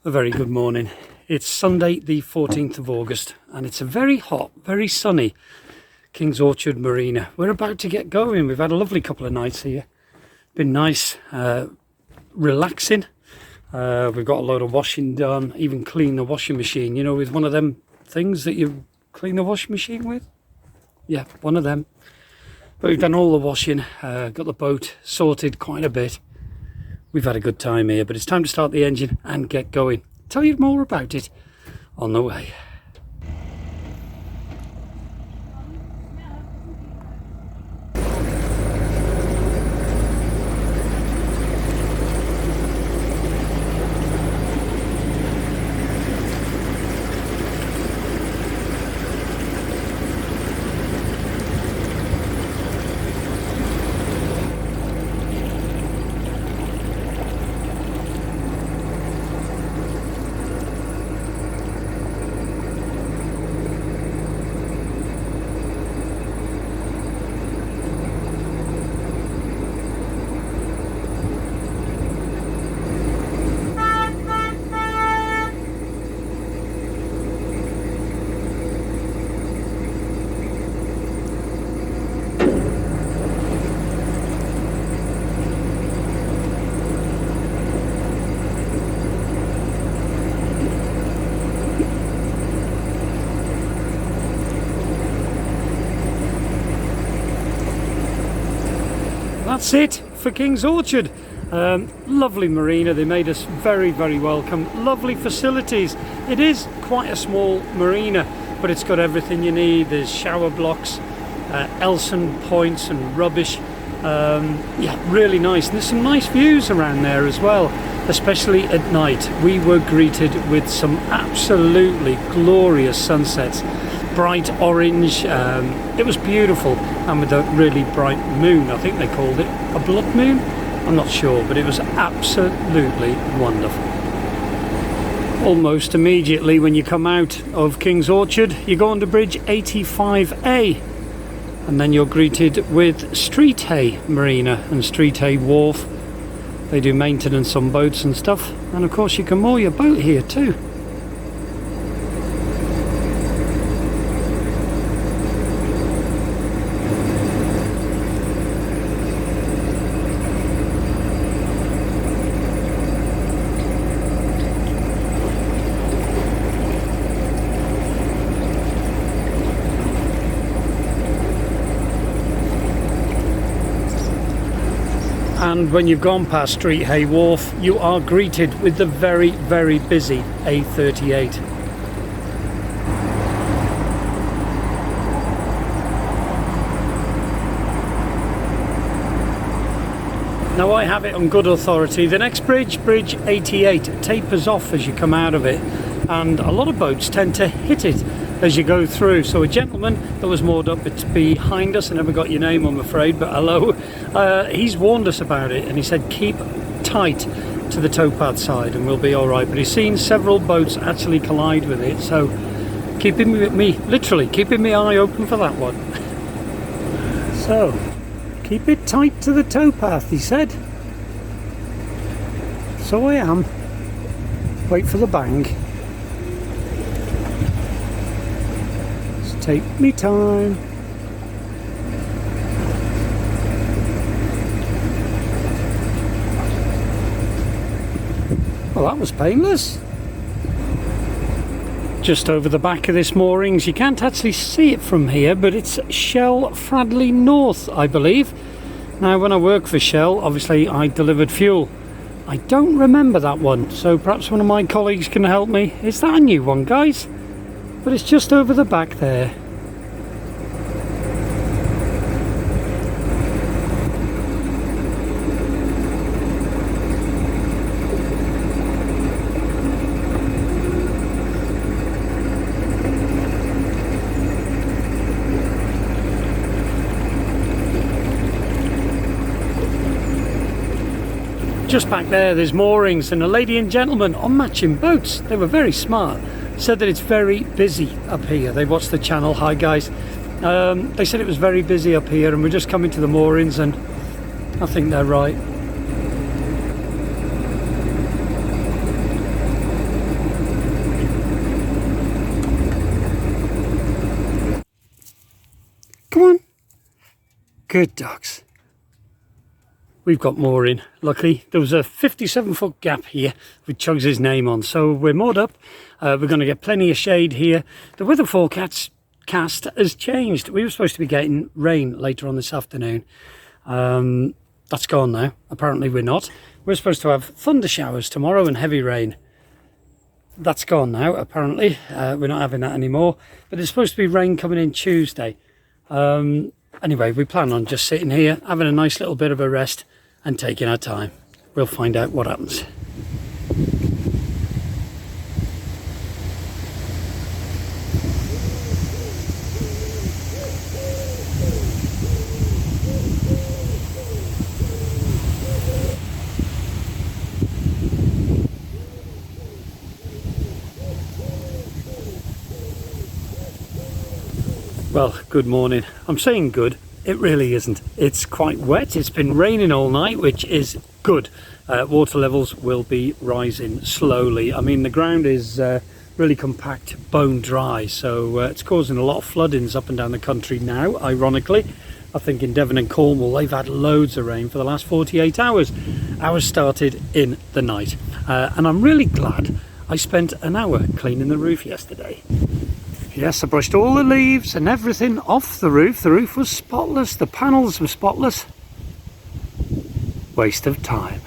A very good morning. It's Sunday the 14th of August and it's a very hot, very sunny King's Orchard Marina. We're about to get going. We've had a lovely couple of nights here. Been nice, relaxing. We've got a load of washing done, even clean the washing machine, you know, with one of them things that you clean the washing machine with. Yeah, one of them. But we've done all the washing, got the boat sorted quite a bit. We've had a good time here, but it's time to start the engine and get going. Tell you more about it on the way. That's it for King's Orchard. Lovely marina. They made us very, very welcome. Lovely facilities. It is quite a small marina, but it's got everything you need. There's shower blocks, Elson points and rubbish. Yeah, really nice. And there's some nice views around there as well, especially at night. We were greeted with some absolutely glorious sunsets. Bright orange, it was beautiful, and with a really bright moon. I think they called it a blood moon, I'm not sure, but it was absolutely wonderful. Almost immediately when you come out of King's Orchard, you go under bridge 85A, and then you're greeted with Street Hay Marina and Street Hay Wharf. They do maintenance on boats and stuff, and of course you can moor your boat here too. And when you've gone past Street Hay Wharf, you are greeted with the very, very busy A38. Now I have it on good authority. The next bridge, bridge 88, tapers off as you come out of it, and a lot of boats tend to hit it as you go through. So a gentleman that was moored up behind us, I never got your name I'm afraid, but hello, he's warned us about it, and he said keep tight to the towpath side and we'll be alright. But he's seen several boats actually collide with it, so literally keeping my eye open for that one. So keep it tight to the towpath, he said. So I am. Wait for the bang. Take me time. Well, that was painless. Just over the back of this moorings, you can't actually see it from here, but it's Shell Fradley North, I believe. Now, when I worked for Shell, obviously I delivered fuel. I don't remember that one, so perhaps one of my colleagues can help me. Is that a new one, guys? But it's just over the back there. Just back there's moorings, and a lady and gentleman on matching boats. They were very smart. Said that it's very busy up here. They watched the channel. Hi guys. They said it was very busy up here, and we're just coming to the moorings, and I think they're right. Good dogs. We've got more in, luckily. There was a 57-foot gap here with Chugs' name on, so we're moored up. We're going to get plenty of shade here. The weather forecast has changed. We were supposed to be getting rain later on this afternoon. That's gone now. Apparently we're not. We're supposed to have thunder showers tomorrow and heavy rain. That's gone now, apparently. We're not having that anymore. But there's supposed to be rain coming in Tuesday. Anyway, we plan on just sitting here, having a nice little bit of a rest and taking our time. We'll find out what happens. Well, good morning. I'm saying good. It really isn't. It's quite wet. It's been raining all night, which is good. Water levels will be rising slowly. I mean, the ground is really compact, bone dry, so it's causing a lot of floodings up and down the country now, ironically. I think in Devon and Cornwall, they've had loads of rain for the last 48 hours. Ours started in the night. And I'm really glad I spent an hour cleaning the roof yesterday. Yes, I brushed all the leaves and everything off the roof. The roof was spotless, the panels were spotless. Waste of time.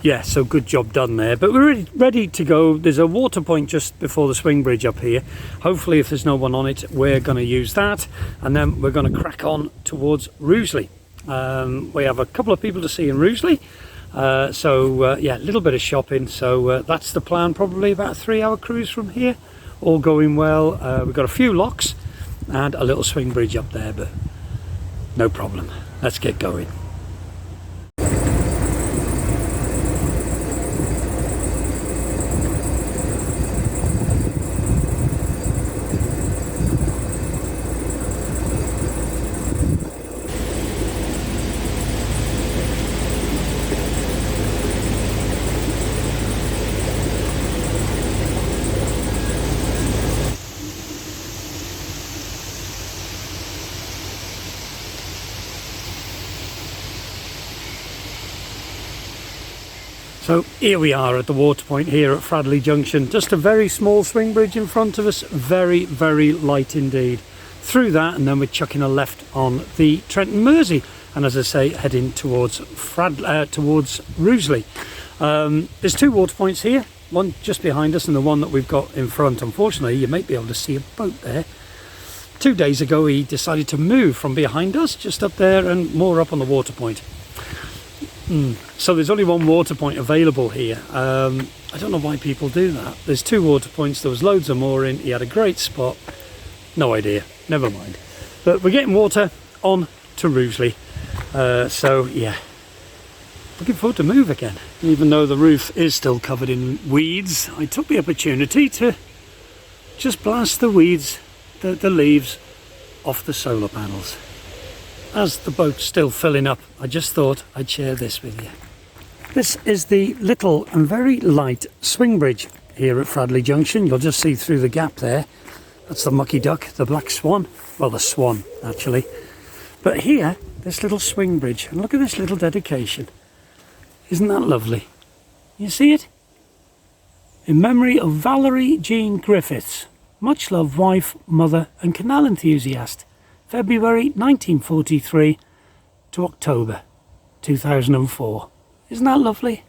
Yeah, so good job done there. But we're ready to go. There's a water point just before the swing bridge up here. Hopefully, if there's no one on it, we're going to use that. And then we're going to crack on towards Ruisley. We have a couple of people to see in Ruisley. Yeah, a little bit of shopping. So that's the plan, probably about a 3-hour cruise from here. All going well. We've got a few locks and a little swing bridge up there, but no problem. Let's get going. So here we are at the water point here at Fradley Junction. Just a very small swing bridge in front of us. Very, very light indeed. Through that, and then we're chucking a left on the Trenton Mersey. And as I say, heading towards towards Ruisley. There's 2 water points here. One just behind us and the one that we've got in front. Unfortunately, you might be able to see a boat there. 2 days ago, he decided to move from behind us, just up there, and moor up on the water point. So there's only 1 water point available here. I don't know why people do that. There's 2 water points. There was loads of mooring. He had a great spot. No idea. Never mind. But we're getting water on to Ruisley. So yeah, looking forward to move again. Even though the roof is still covered in weeds, I took the opportunity to just blast the weeds, the leaves off the solar panels. As the boat's still filling up, I just thought I'd share this with you. This is the little and very light swing bridge here at Fradley Junction. You'll just see through the gap there. That's the mucky duck, the black swan. Well, the swan, actually. But here, this little swing bridge. And look at this little dedication. Isn't that lovely? You see it? In memory of Valerie Jean Griffiths, much loved wife, mother and canal enthusiast. February 1943 to October 2004. Isn't that lovely?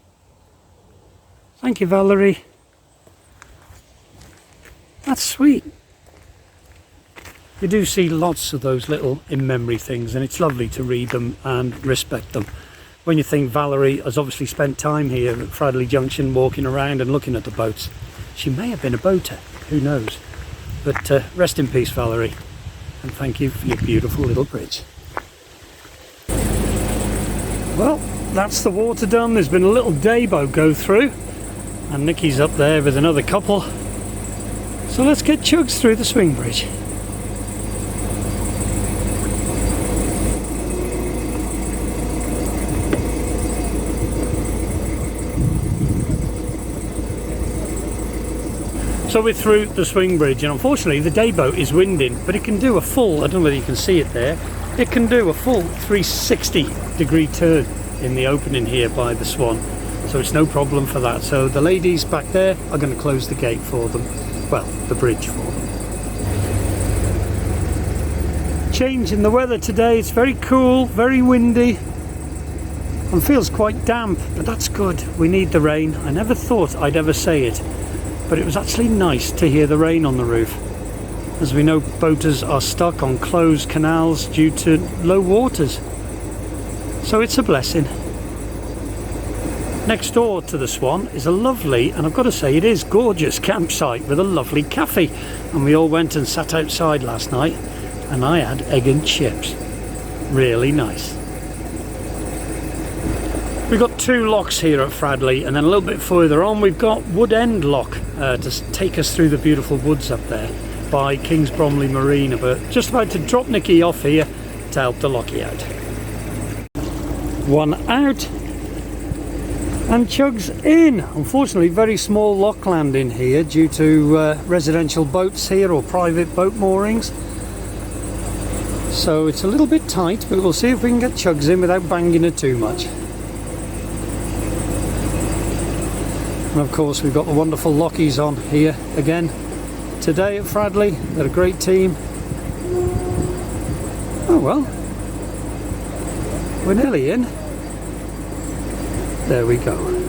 Thank you, Valerie. That's sweet. You do see lots of those little in-memory things, and it's lovely to read them and respect them. When you think Valerie has obviously spent time here at Fradley Junction walking around and looking at the boats. She may have been a boater, who knows? But rest in peace, Valerie. And thank you for your beautiful little bridge. Well, that's the water done. There's been a little day boat go through, and Nikki's up there with another couple. So let's get Chugs through the swing bridge. So we're through the swing bridge, and unfortunately the day boat is winding, but it can do a full, I don't know whether you can see it there, it can do a full 360-degree turn in the opening here by the Swan, so it's no problem for that. So the ladies back there are going to close the gate for them, well, the bridge for them. Change in the weather today. It's very cool, very windy, and feels quite damp, but that's good. We need the rain. I never thought I'd ever say it, but it was actually nice to hear the rain on the roof. As we know, boaters are stuck on closed canals due to low waters, so it's a blessing. Next door to the Swan is a lovely, and I've got to say it is gorgeous, campsite with a lovely cafe, and we all went and sat outside last night and I had egg and chips. Really nice. We've got two locks here at Fradley, and then a little bit further on we've got Wood End Lock to take us through the beautiful woods up there by Kings Bromley Marina. But just about to drop Nikki off here to help the lockie out. One out and Chugs in. Unfortunately, very small lock landing here due to residential boats here or private boat moorings. So it's a little bit tight, but we'll see if we can get Chugs in without banging her too much. And of course we've got the wonderful lockies on here again today at Fradley. They're a great team. Oh well, we're nearly in. There we go.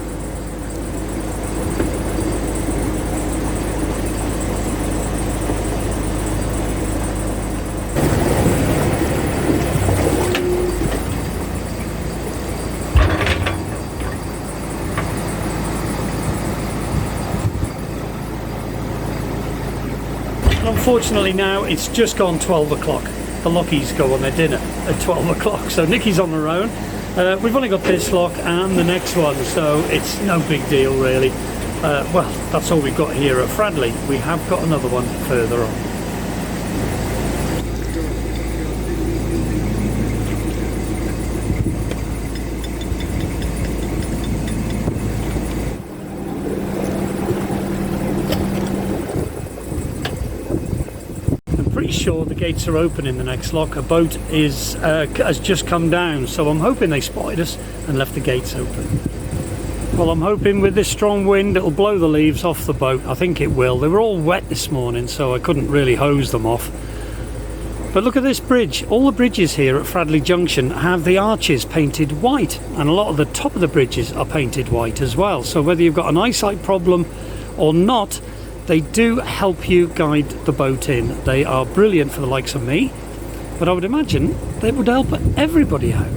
Unfortunately now it's just gone 12 o'clock. The lockies go on their dinner at 12 o'clock, so Nikki's on her own. We've only got this lock and the next one, so it's no big deal really. Well, that's all we've got here at Fradley. We have got another one further on. Sure, the gates are open in the next lock. A boat is has just come down, so I'm hoping they spotted us and left the gates open. Well, I'm hoping with this strong wind it'll blow the leaves off the boat. I think it will. They were all wet this morning, so I couldn't really hose them off. But look at this bridge. All the bridges here at Fradley Junction have the arches painted white, and a lot of the top of the bridges are painted white as well. So whether you've got an eyesight problem or not, they do help you guide the boat in. They are brilliant for the likes of me, but I would imagine they would help everybody out.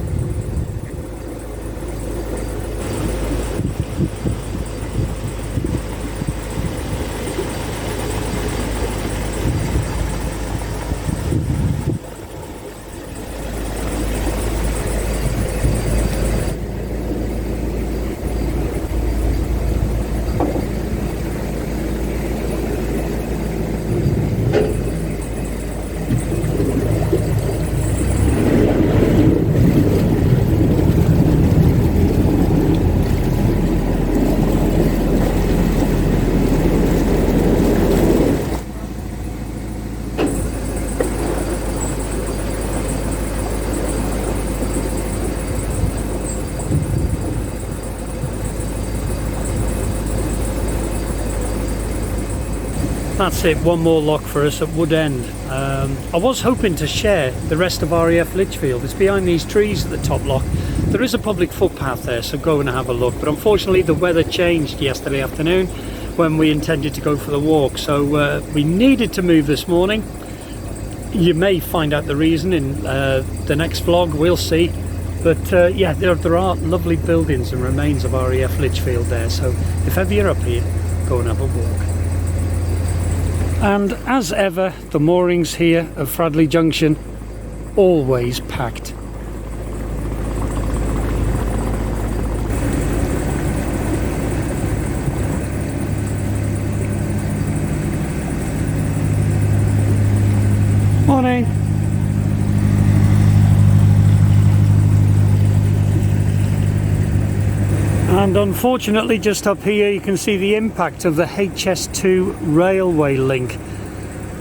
That's it, one more lock for us at Wood End. I was hoping to share the rest of RAF Lichfield. It's behind these trees at the top lock. There is a public footpath there, so go and have a look. But unfortunately the weather changed yesterday afternoon when we intended to go for the walk, so we needed to move this morning. You may find out the reason in the next vlog, we'll see. But yeah, there are lovely buildings and remains of RAF Lichfield there, so if ever you're up here, go and have a walk. And as ever, the moorings here at Fradley Junction, always packed. Morning. And unfortunately, just up here you can see the impact of the HS2 railway link.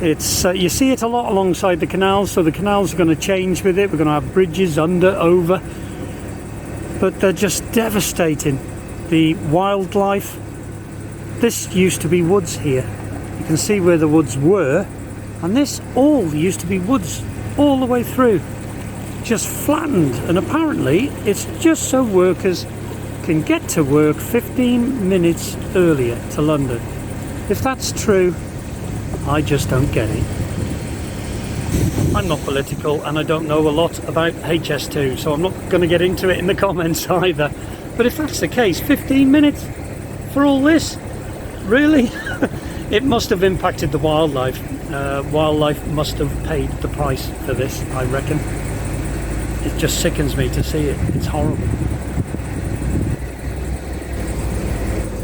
It's you see it a lot alongside the canals, so the canals are going to change with it. We're going to have bridges under, over, but they're just devastating. The wildlife. This used to be woods here. You can see where the woods were, and this all used to be woods all the way through, just flattened. And apparently it's just so workers can get to work 15 minutes earlier to London. If that's true, I just don't get it. I'm not political and I don't know a lot about HS2, so I'm not going to get into it in the comments either. But if that's the case, 15 minutes for all this? Really? It must have impacted the wildlife. Wildlife must have paid the price for this, I reckon. It just sickens me to see it. It's horrible.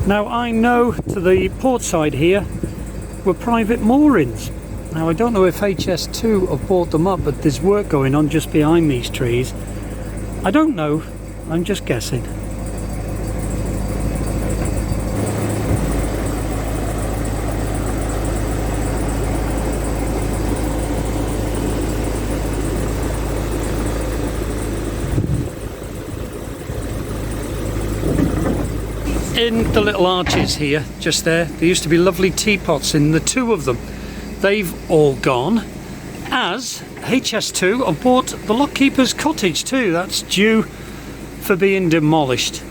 Now I know to the port side here were private moorings. Now I don't know if HS2 have bought them up, but there's work going on just behind these trees. I don't know, I'm just guessing. In the little arches here, just there used to be lovely teapots in the two of them. They've all gone, as HS2 have bought the lockkeeper's cottage too. That's due for being demolished.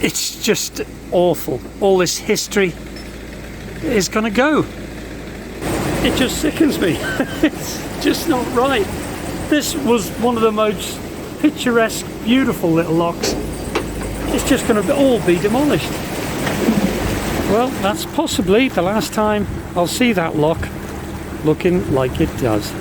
It's just awful. All this history is going to go. It just sickens me. It's just not right. This was one of the most picturesque, beautiful little locks. It's just going to all be demolished. Well, that's possibly the last time I'll see that lock looking like it does.